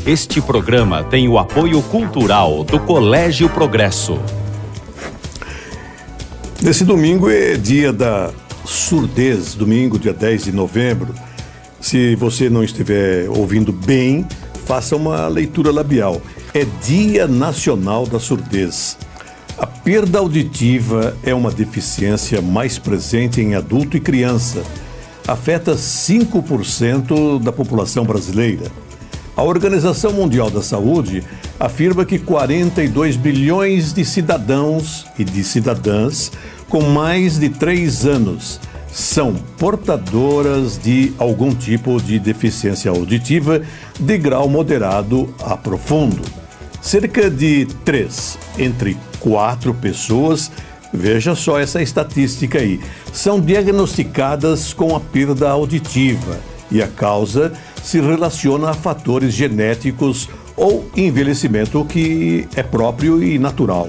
Este programa tem o apoio cultural do Colégio Progresso. Nesse domingo é dia da surdez, domingo, dia 10 de novembro. Se você não estiver ouvindo bem, faça uma leitura labial. É Dia Nacional da Surdez. A perda auditiva é uma deficiência mais presente em adulto e criança. Afeta 5% da população brasileira. A Organização Mundial da Saúde afirma que 42 bilhões de cidadãos e de cidadãs com mais de 3 anos são portadoras de algum tipo de deficiência auditiva de grau moderado a profundo. Cerca de 3 entre 4 pessoas, veja só essa estatística aí, são diagnosticadas com a perda auditiva e a causa se relaciona a fatores genéticos ou envelhecimento que é próprio e natural.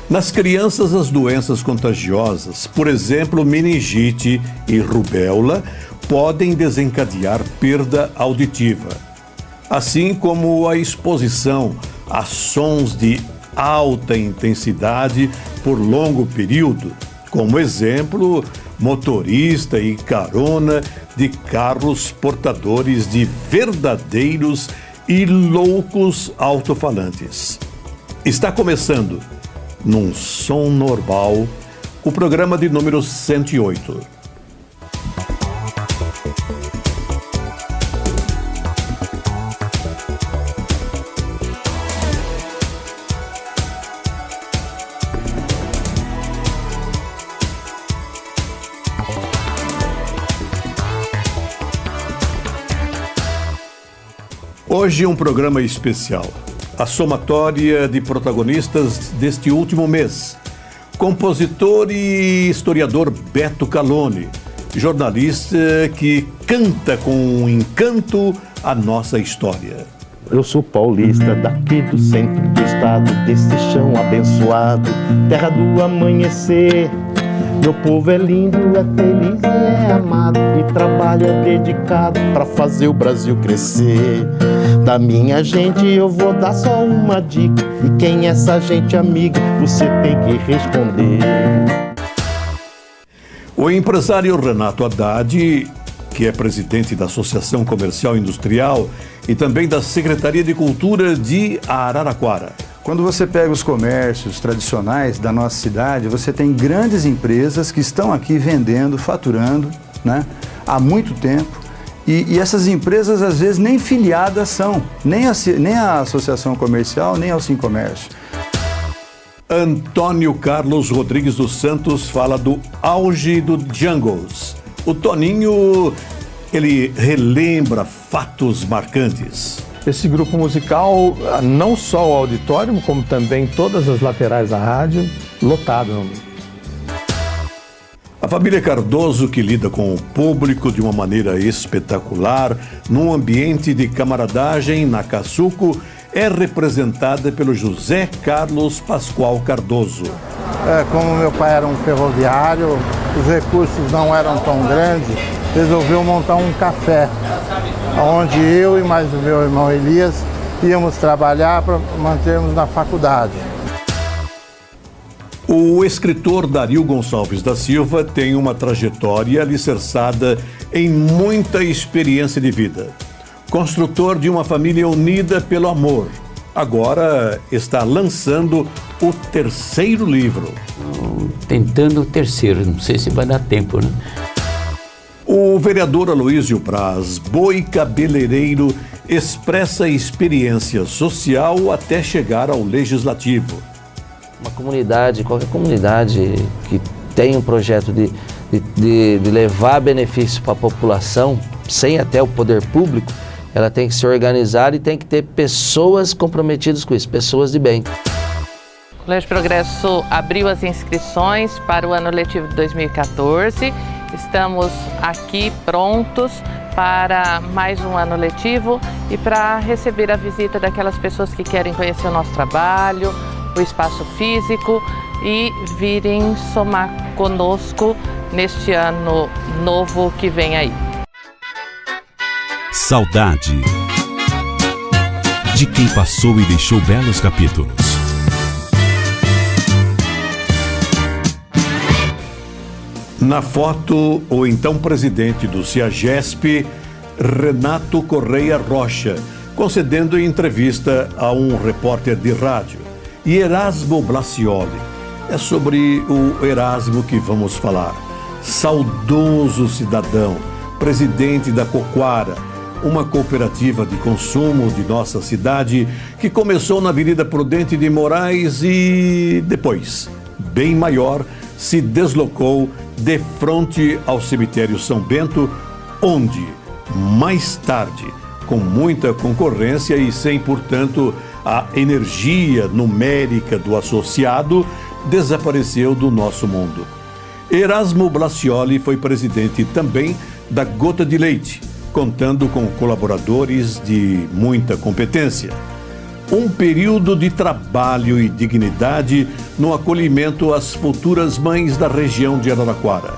Nas crianças, as doenças contagiosas, por exemplo, meningite e rubéola, podem desencadear perda auditiva, assim como a exposição a sons de alta intensidade por longo período, como exemplo, motorista e carona de carros portadores de verdadeiros e loucos alto-falantes. Está começando, num som normal, o programa de número 108. Hoje um programa especial, a somatória de protagonistas deste último mês. Compositor e historiador Beto Calone, jornalista que canta com encanto a nossa história. Eu sou paulista, daqui do centro do estado, desse chão abençoado, terra do amanhecer. Meu povo é lindo, é feliz e é amado, e trabalha dedicado pra fazer o Brasil crescer. Da minha gente eu vou dar só uma dica, e quem é essa gente amiga, você tem que responder. O empresário Renato Haddad, que é presidente da Associação Comercial e Industrial e também da Secretaria de Cultura de Araraquara. Quando você pega os comércios tradicionais da nossa cidade, você tem grandes empresas que estão aqui vendendo, faturando, né, há muito tempo. E essas empresas, às vezes, nem filiadas são, nem a Associação Comercial, nem ao Sincomércio. Antônio Carlos Rodrigues dos Santos fala do auge do Jungles. O Toninho, ele relembra fatos marcantes. Esse grupo musical, não só o auditório, como também todas as laterais da rádio, lotado. A família Cardoso, que lida com o público de uma maneira espetacular, num ambiente de camaradagem na Caçuco, é representada pelo José Carlos Pascoal Cardoso. Como meu pai era um ferroviário, os recursos não eram tão grandes, resolveu montar um café, onde eu e mais o meu irmão Elias íamos trabalhar para mantermos na faculdade. O escritor Dario Gonçalves da Silva tem uma trajetória alicerçada em muita experiência de vida. Construtor de uma família unida pelo amor, agora está lançando o 3º livro. Tentando o 3º, não sei se vai dar tempo, né? O vereador Aloísio Braz, boi cabeleireiro, expressa a experiência social até chegar ao legislativo. Uma comunidade, qualquer comunidade que tem um projeto de levar benefício para a população, sem até o poder público, ela tem que se organizar e tem que ter pessoas comprometidas com isso, pessoas de bem. O Colégio Progresso abriu as inscrições para o ano letivo de 2014. Estamos aqui prontos para mais um ano letivo e para receber a visita daquelas pessoas que querem conhecer o nosso trabalho, o espaço físico e virem somar conosco neste ano novo que vem aí. Saudade. de quem passou e deixou belos capítulos. Na foto, o então presidente do CEAGESP, Renato Correia Rocha, concedendo entrevista a um repórter de rádio. E Erasmo Blacioli. É sobre o Erasmo que vamos falar. Saudoso cidadão, presidente da Coquara, uma cooperativa de consumo de nossa cidade que começou na Avenida Prudente de Moraes e depois, bem maior, se deslocou de frente ao cemitério São Bento, onde, mais tarde, com muita concorrência e sem, portanto, a energia numérica do associado, desapareceu do nosso mundo. Erasmo Blacioli foi presidente também da Gota de Leite, contando com colaboradores de muita competência. Um período de trabalho e dignidade no acolhimento às futuras mães da região de Araraquara.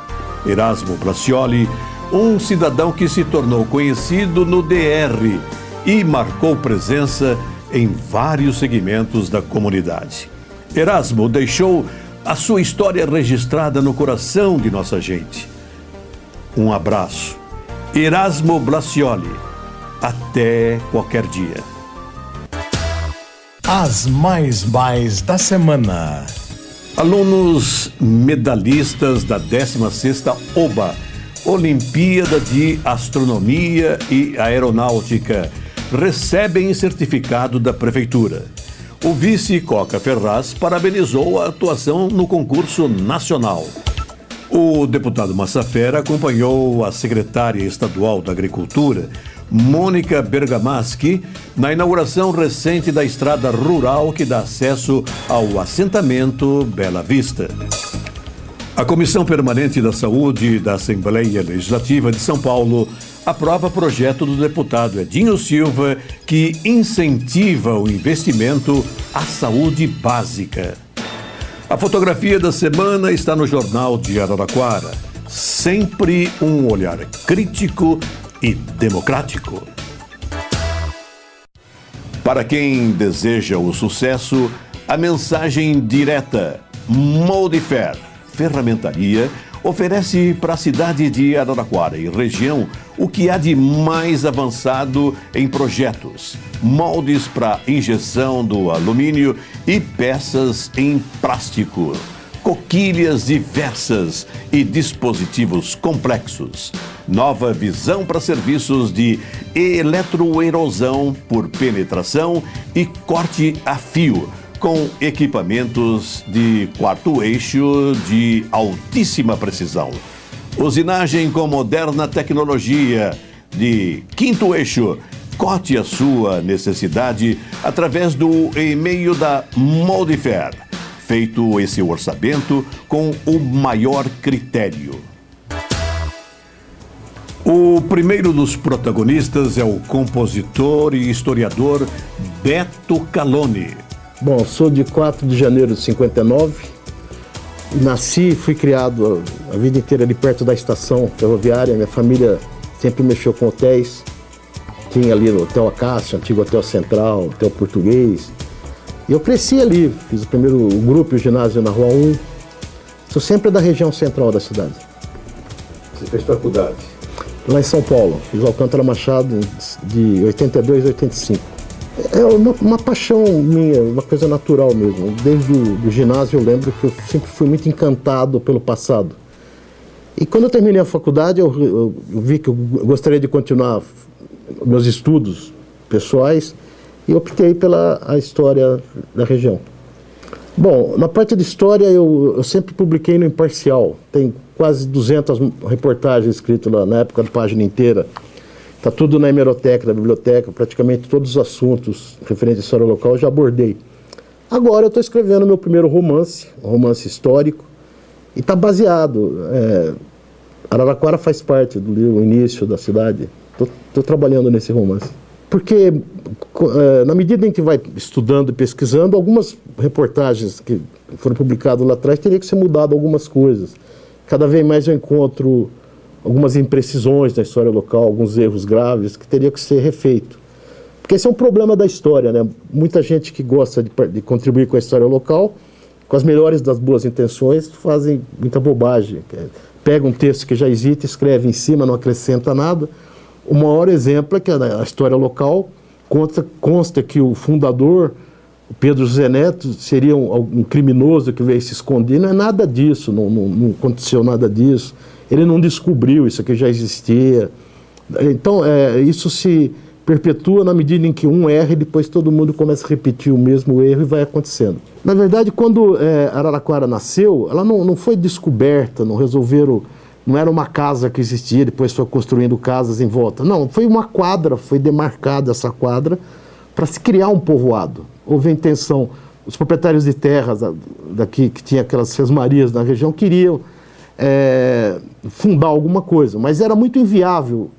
Erasmo Blacioli, um cidadão que se tornou conhecido no DR e marcou presença em vários segmentos da comunidade. Erasmo deixou a sua história registrada no coração de nossa gente. Um abraço. Erasmo Blacioli. Até qualquer dia. As mais da semana. Alunos medalhistas da 16ª OBA, Olimpíada de Astronomia e Aeronáutica, recebem certificado da Prefeitura. O vice Coca Ferraz parabenizou a atuação no concurso nacional. O deputado Massafera acompanhou a secretária estadual da Agricultura, Mônica Bergamaschi, na inauguração recente da estrada rural que dá acesso ao assentamento Bela Vista. A Comissão Permanente da Saúde da Assembleia Legislativa de São Paulo aprova projeto do deputado Edinho Silva que incentiva o investimento à saúde básica. A fotografia da semana está no Jornal de Araraquara. Sempre um olhar crítico e democrático. Para quem deseja o sucesso, a mensagem direta Moldifer Ferramentaria oferece para a cidade de Araraquara e região o que há de mais avançado em projetos, moldes para injeção do alumínio e peças em plástico, coquilhas diversas e dispositivos complexos. Nova visão para serviços de eletroerosão por penetração e corte a fio, com equipamentos de quarto eixo de altíssima precisão. Usinagem com moderna tecnologia de quinto eixo. Cote a sua necessidade através do e-mail da Moldifer. Feito esse orçamento com o maior critério. O primeiro dos protagonistas é o compositor e historiador Beto Caloni. Bom, sou de 4 de janeiro de 59, nasci e fui criado a vida inteira ali perto da estação ferroviária. Minha família sempre mexeu com hotéis, tinha ali o Hotel Acácio, antigo Hotel Central, Hotel Português. E eu cresci ali, fiz o primeiro grupo e o ginásio na Rua 1, sou sempre da região central da cidade. Você fez faculdade? Lá em São Paulo, fiz o Alcântara Machado de 82 a 85. É uma paixão minha, uma coisa natural mesmo. Desde o ginásio eu lembro que eu sempre fui muito encantado pelo passado. E quando eu terminei a faculdade, eu vi que eu gostaria de continuar meus estudos pessoais e optei pela a história da região. Bom, na parte de história eu sempre publiquei no Imparcial. Tem quase 200 reportagens escritas lá na época da página inteira. Está tudo na hemeroteca da biblioteca, praticamente todos os assuntos referentes à história local eu já abordei. Agora eu estou escrevendo meu primeiro romance, um romance histórico, e está baseado. Araraquara faz parte do início da cidade. Estou trabalhando nesse romance. Porque, na medida em que vai estudando e pesquisando, algumas reportagens que foram publicadas lá atrás teriam que ser mudado algumas coisas. Cada vez mais eu encontro algumas imprecisões da história local, alguns erros graves que teriam que ser refeitos. Porque esse é um problema da história, né? Muita gente que gosta de contribuir com a história local, com as melhores das boas intenções, fazem muita bobagem. Pega um texto que já existe, escreve em cima, não acrescenta nada. O maior exemplo é que a história local consta que o fundador, o Pedro José Neto, seria um criminoso que veio se esconder. Não é nada disso, não aconteceu nada disso. Ele não descobriu, isso aqui já existia. Então, isso se perpetua na medida em que um erra e depois todo mundo começa a repetir o mesmo erro e vai acontecendo. Na verdade, quando Araraquara nasceu, ela não foi descoberta, não era uma casa que existia, depois foi construindo casas em volta. Não, foi uma quadra, foi demarcada essa quadra para se criar um povoado. Houve a intenção, os proprietários de terras daqui, que tinha aquelas sesmarias na região, queriam fundar alguma coisa, mas era muito inviável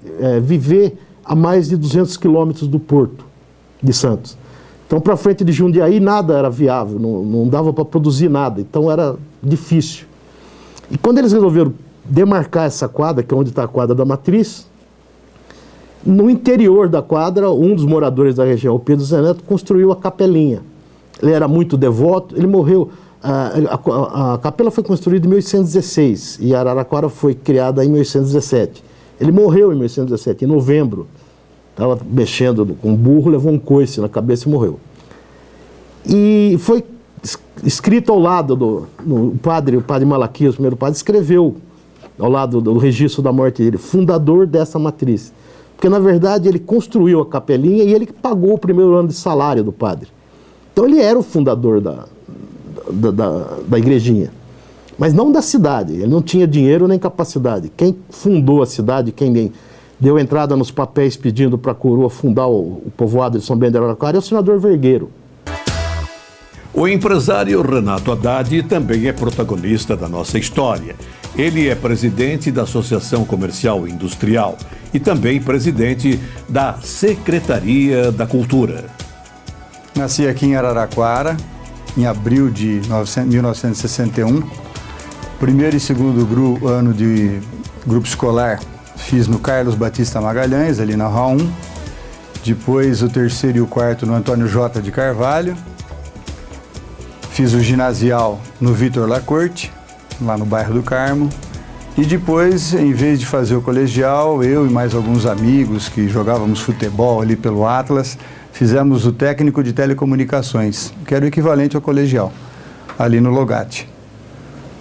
viver a mais de 200 quilômetros do porto de Santos. Então, para frente de Jundiaí, nada era viável, não dava para produzir nada, então era difícil. E quando eles resolveram demarcar essa quadra, que é onde está a quadra da Matriz, no interior da quadra, um dos moradores da região, o Pedro José Neto, construiu a capelinha. Ele era muito devoto, ele morreu. A capela foi construída em 1816 e Araraquara foi criada em 1817. Ele morreu em 1817, em novembro. Estava mexendo com um burro, levou um coice na cabeça e morreu. E foi escrito ao lado o padre Malaquias, o primeiro padre, escreveu ao lado do registro da morte dele, fundador dessa matriz. Porque, na verdade, ele construiu a capelinha e ele pagou o primeiro ano de salário do padre. Então, ele era o fundador da igrejinha. Mas não da cidade, ele não tinha dinheiro nem capacidade. Quem fundou a cidade, quem deu entrada nos papéis pedindo para a coroa fundar o povoado de São Bento de Araraquara é o senador Vergueiro. O empresário Renato Haddad também é protagonista da nossa história. Ele é presidente da Associação Comercial e Industrial e também presidente da Secretaria da Cultura. Nasci aqui em Araraquara, em abril de 1961. Primeiro e segundo ano de grupo escolar fiz no Carlos Batista Magalhães, ali na Rua 1. Depois o terceiro e o quarto no Antônio J. de Carvalho. Fiz o ginasial no Vitor Lacorte, lá no bairro do Carmo. E depois, em vez de fazer o colegial, eu e mais alguns amigos que jogávamos futebol ali pelo Atlas, fizemos o técnico de telecomunicações, que era o equivalente ao colegial, ali no Logate.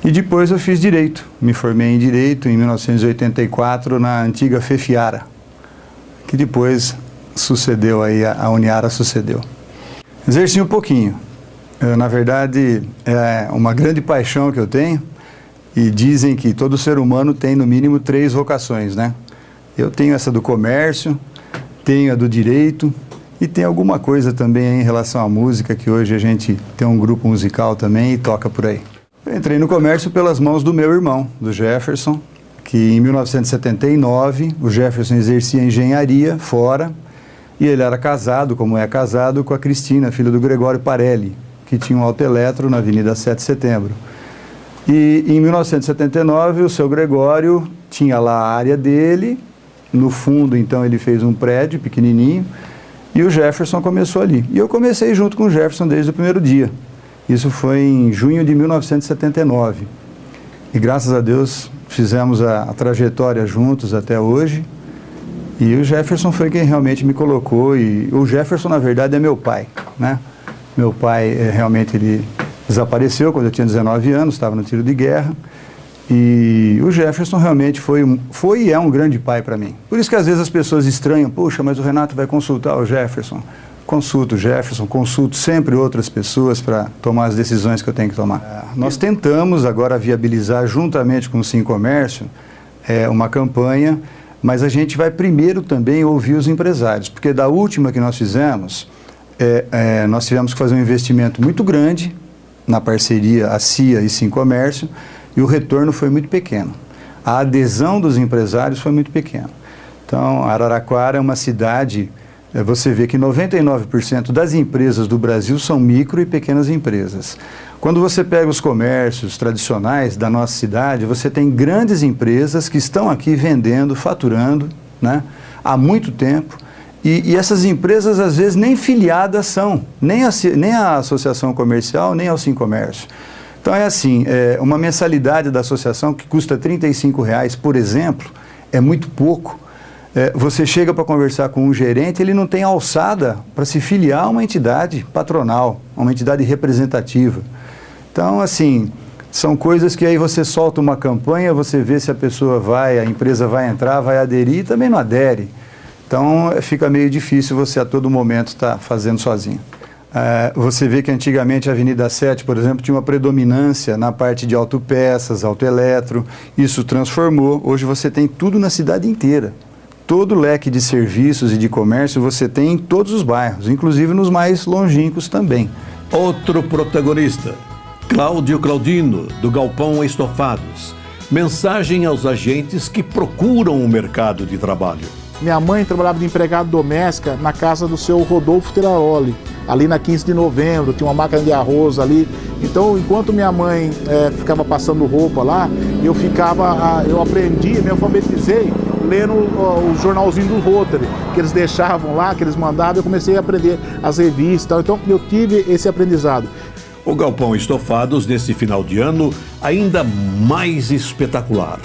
E depois eu fiz Direito. Me formei em Direito em 1984 na antiga Fefiara, que depois sucedeu aí, a Uniara sucedeu. Exerci um pouquinho. Na verdade, é uma grande paixão que eu tenho, e dizem que todo ser humano tem no mínimo 3 vocações, né? Eu tenho essa do comércio, tenho a do direito e tem alguma coisa também em relação à música, que hoje a gente tem um grupo musical também e toca por aí. Eu entrei no comércio pelas mãos do meu irmão, do Jefferson, que em 1979, o Jefferson exercia engenharia fora e ele era casado, como é casado, com a Cristina, filha do Gregório Parelli, que tinha um autoeletro na Avenida 7 de Setembro. E em 1979 o seu Gregório tinha lá a área dele, no fundo então ele fez um prédio pequenininho e o Jefferson começou ali. E eu comecei junto com o Jefferson desde o primeiro dia. Isso foi em junho de 1979. E graças a Deus fizemos a trajetória juntos até hoje. E o Jefferson foi quem realmente me colocou. E o Jefferson, na verdade, é meu pai, né? Meu pai, realmente, ele desapareceu quando eu tinha 19 anos, estava no tiro de guerra. E o Jefferson realmente foi e é um grande pai para mim. Por isso que às vezes as pessoas estranham, puxa, mas o Renato vai consultar o Jefferson. Consulto o Jefferson, consulto sempre outras pessoas para tomar as decisões que eu tenho que tomar. Nós tentamos agora viabilizar, juntamente com o Sim Comércio, uma campanha, mas a gente vai primeiro também ouvir os empresários, porque da última que nós fizemos, nós tivemos que fazer um investimento muito grande na parceria a CIA e Sim Comércio, e o retorno foi muito pequeno. A adesão dos empresários foi muito pequena. Então, Araraquara é uma cidade... Você vê que 99% das empresas do Brasil são micro e pequenas empresas. Quando você pega os comércios tradicionais da nossa cidade, você tem grandes empresas que estão aqui vendendo, faturando, né, há muito tempo, E essas empresas, às vezes, nem filiadas são, nem a associação comercial, nem ao Sincomércio. Então, é assim, uma mensalidade da associação que custa R$ 35,00, por exemplo, é muito pouco. Você chega para conversar com um gerente, ele não tem alçada para se filiar a uma entidade patronal, a uma entidade representativa. Então, assim, são coisas que aí você solta uma campanha, você vê se a pessoa a empresa vai entrar, vai aderir e também não adere. Então, fica meio difícil você a todo momento estar fazendo sozinho. Você vê que antigamente a Avenida 7, por exemplo, tinha uma predominância na parte de autopeças, autoeletro, isso transformou. Hoje você tem tudo na cidade inteira. Todo o leque de serviços e de comércio você tem em todos os bairros, inclusive nos mais longínquos também. Outro protagonista, Cláudio Claudino, do Galpão Estofados. Mensagem aos agentes que procuram o mercado de trabalho. Minha mãe trabalhava de empregada doméstica na casa do seu Rodolfo Teraroli, ali na 15 de novembro, tinha uma máquina de arroz ali. Então, enquanto minha mãe ficava passando roupa lá, eu aprendi, me alfabetizei, lendo o jornalzinho do Rotary, que eles deixavam lá, que eles mandavam, eu comecei a aprender as revistas, então eu tive esse aprendizado. O Galpão Estofados, nesse final de ano, ainda mais espetacular.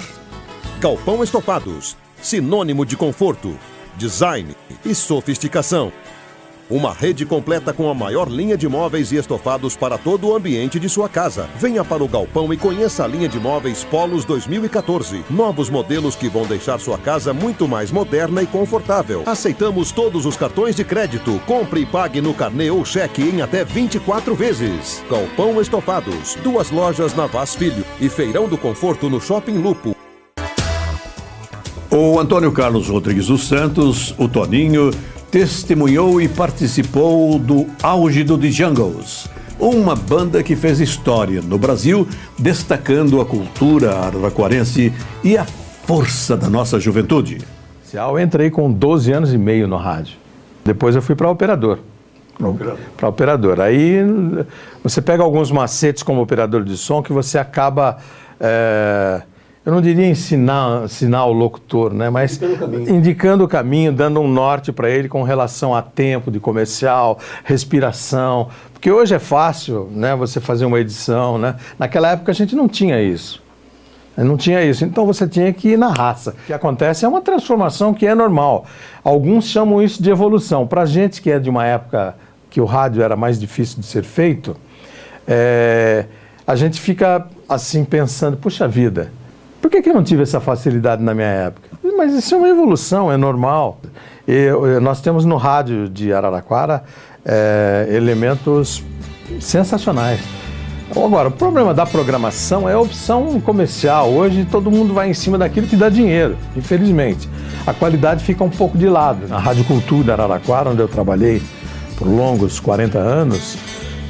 Galpão Estofados, sinônimo de conforto, design e sofisticação. Uma rede completa com a maior linha de móveis e estofados para todo o ambiente de sua casa. Venha para o Galpão e conheça a linha de móveis Polos 2014. Novos modelos que vão deixar sua casa muito mais moderna e confortável. Aceitamos todos os cartões de crédito. Compre e pague no carnê ou cheque em até 24 vezes. Galpão Estofados. 2 lojas na Vaz Filho e Feirão do Conforto no Shopping Lupo. O Antônio Carlos Rodrigues dos Santos, o Toninho, testemunhou e participou do auge do The Jungles, uma banda que fez história no Brasil, destacando a cultura araraquarense e a força da nossa juventude. Eu entrei com 12 anos e meio no rádio. Depois eu fui para operador. Para operador. Aí você pega alguns macetes como operador de som que você acaba... eu não diria ensinar o locutor, né? Mas indicando o caminho, dando um norte para ele com relação a tempo de comercial, respiração. Porque hoje é fácil, né, você fazer uma edição, né? Naquela época a gente não tinha isso. Não tinha isso, então você tinha que ir na raça. O que acontece é uma transformação que é normal. Alguns chamam isso de evolução. Para a gente que é de uma época que o rádio era mais difícil de ser feito, a gente fica assim pensando, puxa vida, por que eu não tive essa facilidade na minha época? Mas isso é uma evolução, é normal. Nós temos no rádio de Araraquara elementos sensacionais. Agora, o problema da programação é a opção comercial. Hoje todo mundo vai em cima daquilo que dá dinheiro, infelizmente. A qualidade fica um pouco de lado. Na Rádio Cultura de Araraquara, onde eu trabalhei por longos 40 anos,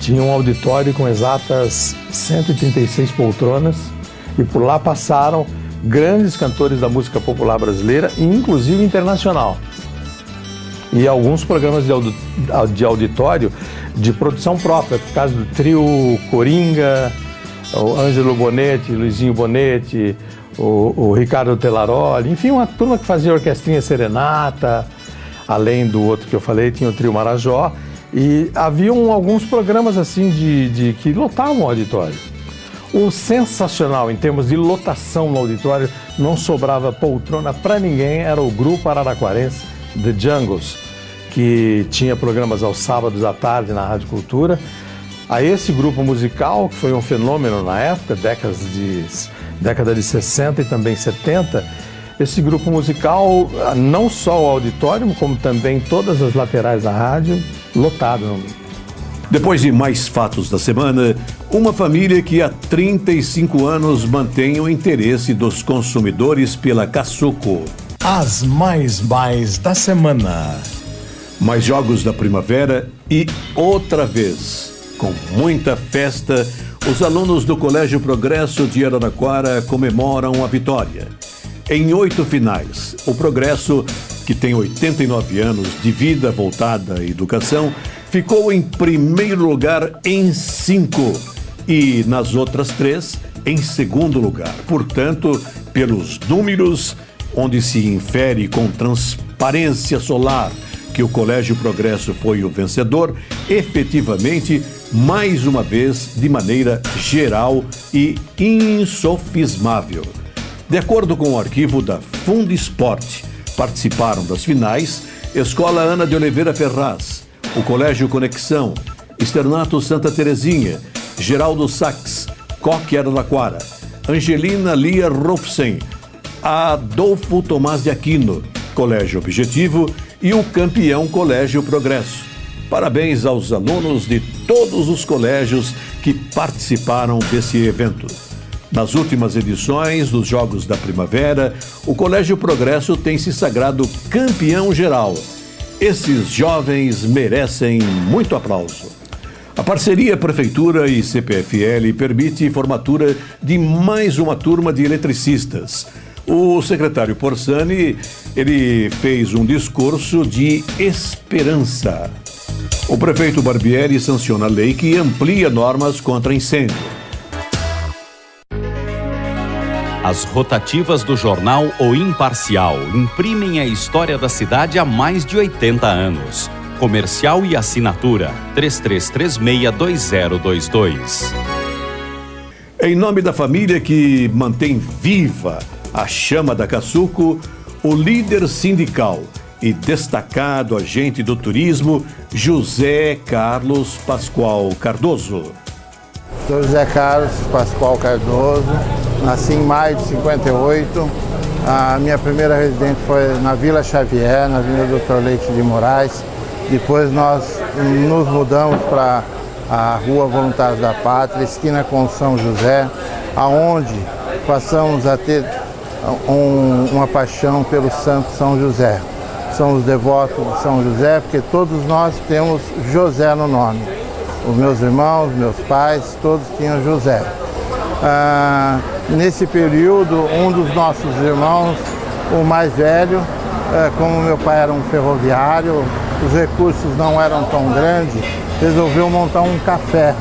tinha um auditório com exatas 136 poltronas, e por lá passaram grandes cantores da música popular brasileira e inclusive internacional. E alguns programas de auditório de produção própria, por causa do trio Coringa, o Ângelo Bonetti, Luizinho Bonetti, o Ricardo Telaroli, enfim, uma turma que fazia orquestrinha serenata, além do outro que eu falei, tinha o trio Marajó, e haviam alguns programas assim que lotavam o auditório. O sensacional em termos de lotação no auditório, não sobrava poltrona para ninguém, era o grupo araraquarense The Jungles, que tinha programas aos sábados à tarde na Rádio Cultura. A esse grupo musical, que foi um fenômeno na época, década de 60 e também 70, esse grupo musical, não só o auditório, como também todas as laterais da rádio, lotado. Depois de mais fatos da semana, uma família que há 35 anos mantém o interesse dos consumidores pela Cassuco. As mais da semana. Mais jogos da primavera e outra vez, com muita festa, os alunos do Colégio Progresso de Araraquara comemoram a vitória. Em 8 finais, o Progresso, que tem 89 anos de vida voltada à educação, ficou em primeiro lugar em 5 e nas outras 3 em segundo lugar. Portanto, pelos números, onde se infere com transparência solar que o Colégio Progresso foi o vencedor, efetivamente, mais uma vez, de maneira geral e insofismável. De acordo com o arquivo da Fundesporte, participaram das finais Escola Ana de Oliveira Ferraz, o Colégio Conexão, Externato Santa Terezinha, Geraldo Sachs, Coque Araraquara, Angelina Lia Rolfsen, Adolfo Tomás de Aquino, Colégio Objetivo e o campeão Colégio Progresso. Parabéns aos alunos de todos os colégios que participaram desse evento. Nas últimas edições dos Jogos da Primavera, o Colégio Progresso tem se sagrado campeão geral. Esses jovens merecem muito aplauso. A parceria Prefeitura e CPFL permite formatura de mais uma turma de eletricistas. O secretário Porsani, ele fez um discurso de esperança. O prefeito Barbieri sanciona a lei que amplia normas contra incêndio. As rotativas do jornal O Imparcial imprimem a história da cidade há mais de 80 anos. Comercial e assinatura 33362022. Em nome da família que mantém viva a chama da Cassuco, o líder sindical e destacado agente do turismo, José Carlos Pascoal Cardoso. Sou José Carlos Pascoal Cardoso, nasci em maio de 58. A minha primeira residência foi na Vila Xavier, na Avenida Dr. Leite de Moraes. Depois nós nos mudamos para a Rua Voluntários da Pátria, esquina com São José, aonde passamos a ter uma paixão pelo Santo São José. Somos devotos de São José porque todos nós temos José no nome. Os meus irmãos, meus pais, todos tinham José. Nesse período, um dos nossos irmãos, o mais velho, como meu pai era um ferroviário, os recursos não eram tão grandes, resolveu montar um café,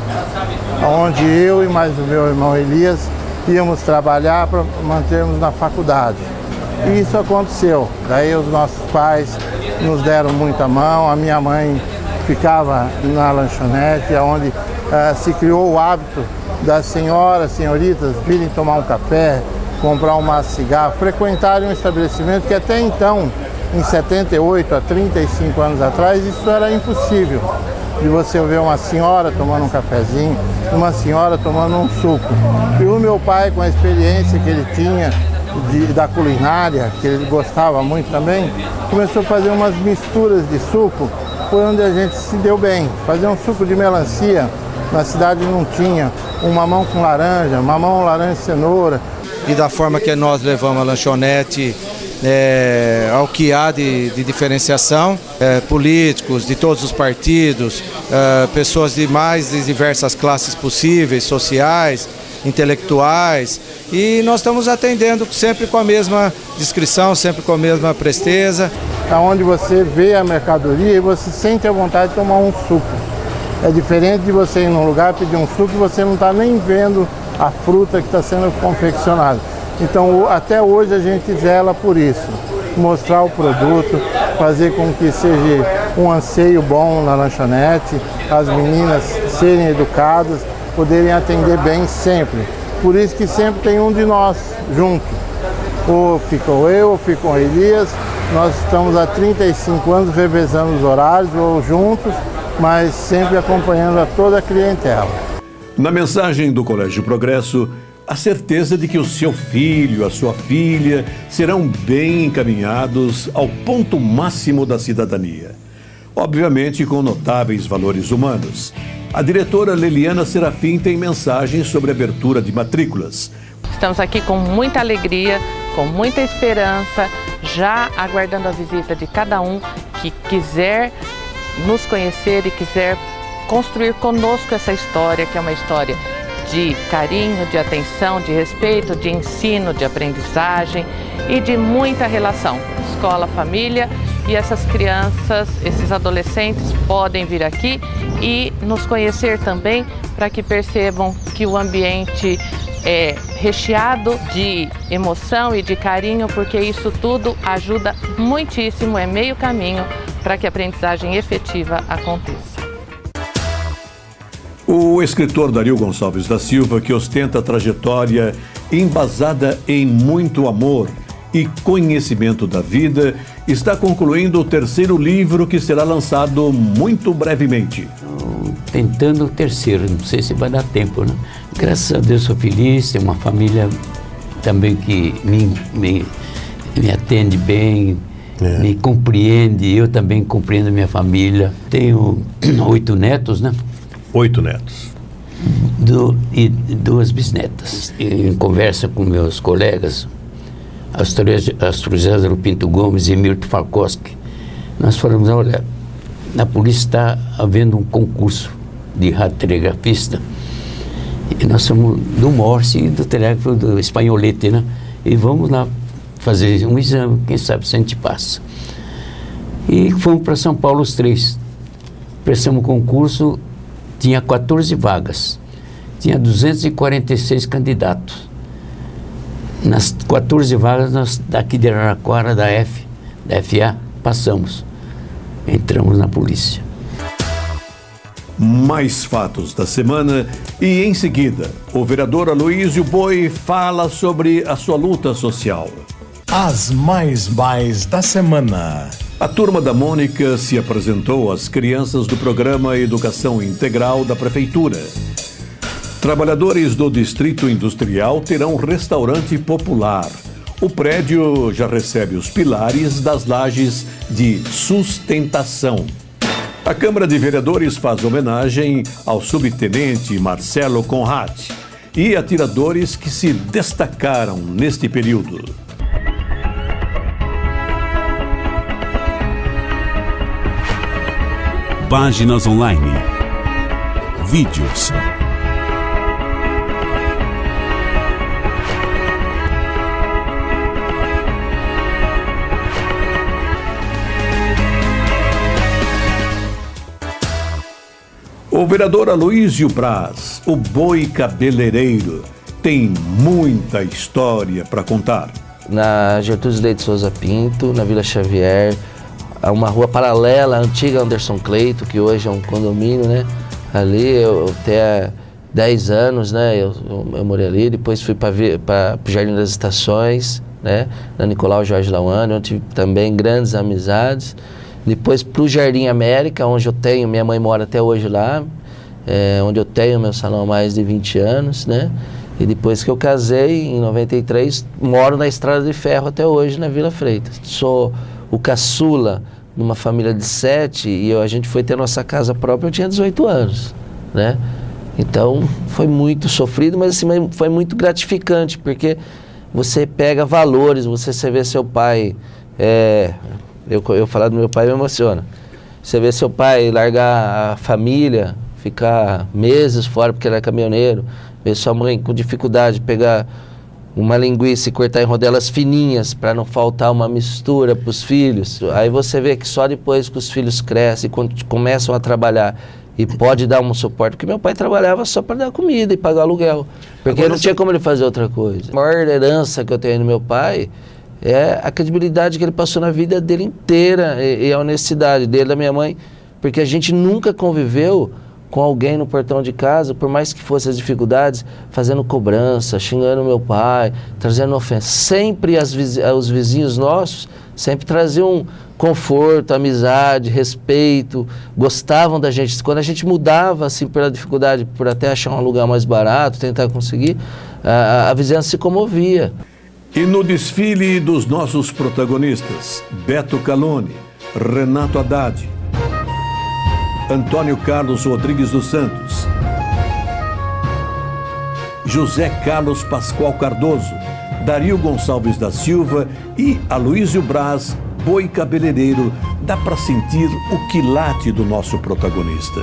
onde eu e mais o meu irmão Elias íamos trabalhar para mantermos na faculdade. E isso aconteceu. Daí os nossos pais nos deram muita mão, a minha mãe ficava na lanchonete, onde se criou o hábito das senhoritas virem tomar um café, comprar um maço de cigarro, frequentarem um estabelecimento que até então, em 78, há 35 anos atrás, isso era impossível. De você ver uma senhora tomando um cafezinho, uma senhora tomando um suco. E o meu pai, com a experiência que ele tinha da culinária, que ele gostava muito também, começou a fazer umas misturas de suco, foi onde a gente se deu bem. Fazer um suco de melancia, na cidade não tinha, um mamão com laranja, mamão, laranja e cenoura. E da forma que nós levamos a lanchonete ao que há de diferenciação, políticos de todos os partidos, pessoas de mais diversas classes possíveis, sociais, intelectuais, e nós estamos atendendo sempre com a mesma discrição, sempre com a mesma presteza. Onde você vê a mercadoria e você sente a vontade de tomar um suco. É diferente de você ir num lugar pedir um suco e você não está nem vendo a fruta que está sendo confeccionada. Então, até hoje a gente zela por isso, mostrar o produto, fazer com que seja um anseio bom na lanchonete, as meninas serem educadas, poderem atender bem sempre. Por isso que sempre tem um de nós junto. Ou ficou eu, ou ficou o Elias. Nós estamos há 35 anos revezando os horários, ou juntos, mas sempre acompanhando a toda a clientela. Na mensagem do Colégio Progresso, a certeza de que o seu filho, a sua filha, serão bem encaminhados ao ponto máximo da cidadania. Obviamente com notáveis valores humanos. A diretora Leliana Serafim tem mensagens sobre abertura de matrículas. Estamos aqui com muita alegria, com muita esperança, já aguardando a visita de cada um que quiser nos conhecer e quiser construir conosco essa história, que é uma história de carinho, de atenção, de respeito, de ensino, de aprendizagem e de muita relação. Escola, família, e essas crianças, esses adolescentes podem vir aqui e nos conhecer também para que percebam que o ambiente é recheado de emoção e de carinho, porque isso tudo ajuda muitíssimo, é meio caminho para que a aprendizagem efetiva aconteça. O escritor Dario Gonçalves da Silva, que ostenta trajetória embasada em muito amor e conhecimento da vida, está concluindo o 3º livro que será lançado muito brevemente. Tentando o 3º, não sei se vai dar tempo, né? Graças a Deus sou feliz, tenho uma família também que me atende bem, me compreende, eu também compreendo minha família. Tenho 8 netos, né? 8 netos. E 2 bisnetas. Em conversa com meus colegas, Astrozésaro Pinto Gomes e Milton Falkowski, nós falamos, olha, na polícia está havendo um concurso de radiotelegrafista, e nós somos do Morse e do telégrafo do Espanholete, né? E vamos lá fazer um exame, quem sabe se a gente passa. E fomos para São Paulo os 3. Prestamos o concurso, tinha 14 vagas, tinha 246 candidatos. Nas 14 vagas, nós daqui de Araraquara, da FA, passamos. Entramos na polícia. Mais fatos da semana e, em seguida, o vereador Aloísio Boi fala sobre a sua luta social. As mais da semana. A turma da Mônica se apresentou às crianças do programa Educação Integral da Prefeitura. Trabalhadores do Distrito Industrial terão restaurante popular. O prédio já recebe os pilares das lajes de sustentação. A Câmara de Vereadores faz homenagem ao subtenente Marcelo Conrad e atiradores que se destacaram neste período. Páginas online. Vídeos. O vereador Aloísio Braz, o boi cabeleireiro, tem muita história para contar. Na Gertrudes Leite Souza Pinto, na Vila Xavier, há uma rua paralela, a antiga Anderson Cleito, que hoje é um condomínio, né? Ali, eu até 10 anos, né? Eu morei ali, depois fui para o Jardim das Estações, né? Na Nicolau Jorge Lauane, onde tive também grandes amizades. Depois para o Jardim América, onde eu tenho, minha mãe mora até hoje lá, onde eu tenho meu salão há mais de 20 anos, né? E depois que eu casei, em 93, moro na Estrada de Ferro até hoje, na Vila Freitas. Sou o caçula numa família de 7 e a gente foi ter nossa casa própria, eu tinha 18 anos, né? Então, foi muito sofrido, mas assim, foi muito gratificante, porque você pega valores, você vê seu pai... Eu falar do meu pai me emociona. Você vê seu pai largar a família, ficar meses fora porque ele era caminhoneiro, ver sua mãe com dificuldade de pegar uma linguiça e cortar em rodelas fininhas para não faltar uma mistura para os filhos. Aí você vê que só depois que os filhos crescem, quando começam a trabalhar e pode dar um suporte, porque meu pai trabalhava só para dar comida e pagar aluguel, porque agora não tinha como ele fazer outra coisa. A maior herança que eu tenho do meu pai é a credibilidade que ele passou na vida dele inteira e a honestidade dele, da minha mãe, porque a gente nunca conviveu com alguém no portão de casa, por mais que fossem as dificuldades, fazendo cobrança, xingando meu pai, trazendo ofensa. Sempre os vizinhos nossos sempre traziam conforto, amizade, respeito, gostavam da gente. Quando a gente mudava, assim, pela dificuldade, por até achar um lugar mais barato, tentar conseguir, a vizinhança se comovia. E no desfile dos nossos protagonistas, Beto Calone, Renato Haddad, Antônio Carlos Rodrigues dos Santos, José Carlos Pascoal Cardoso, Dario Gonçalves da Silva e Aloísio Braz, boi cabeleireiro, dá para sentir o quilate do nosso protagonista.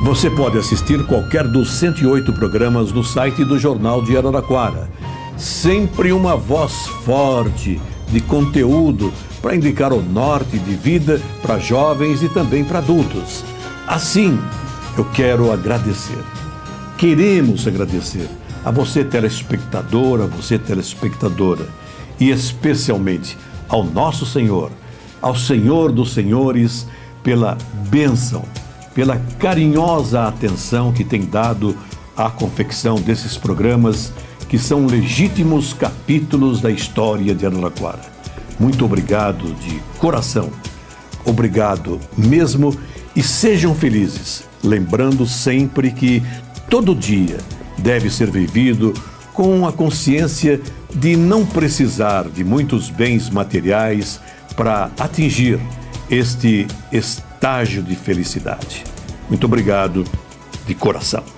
Você pode assistir qualquer dos 108 programas no site do Jornal de Araraquara. Sempre uma voz forte de conteúdo para indicar o norte de vida para jovens e também para adultos. Assim, eu quero agradecer. Queremos agradecer a você, telespectador, a você, telespectadora, e especialmente ao nosso Senhor, ao Senhor dos Senhores pela bênção, pela carinhosa atenção que tem dado à confecção desses programas que são legítimos capítulos da história de Araraquara. Muito obrigado de coração. Obrigado mesmo e sejam felizes, lembrando sempre que todo dia deve ser vivido com a consciência de não precisar de muitos bens materiais para atingir este estágio de felicidade. Muito obrigado de coração.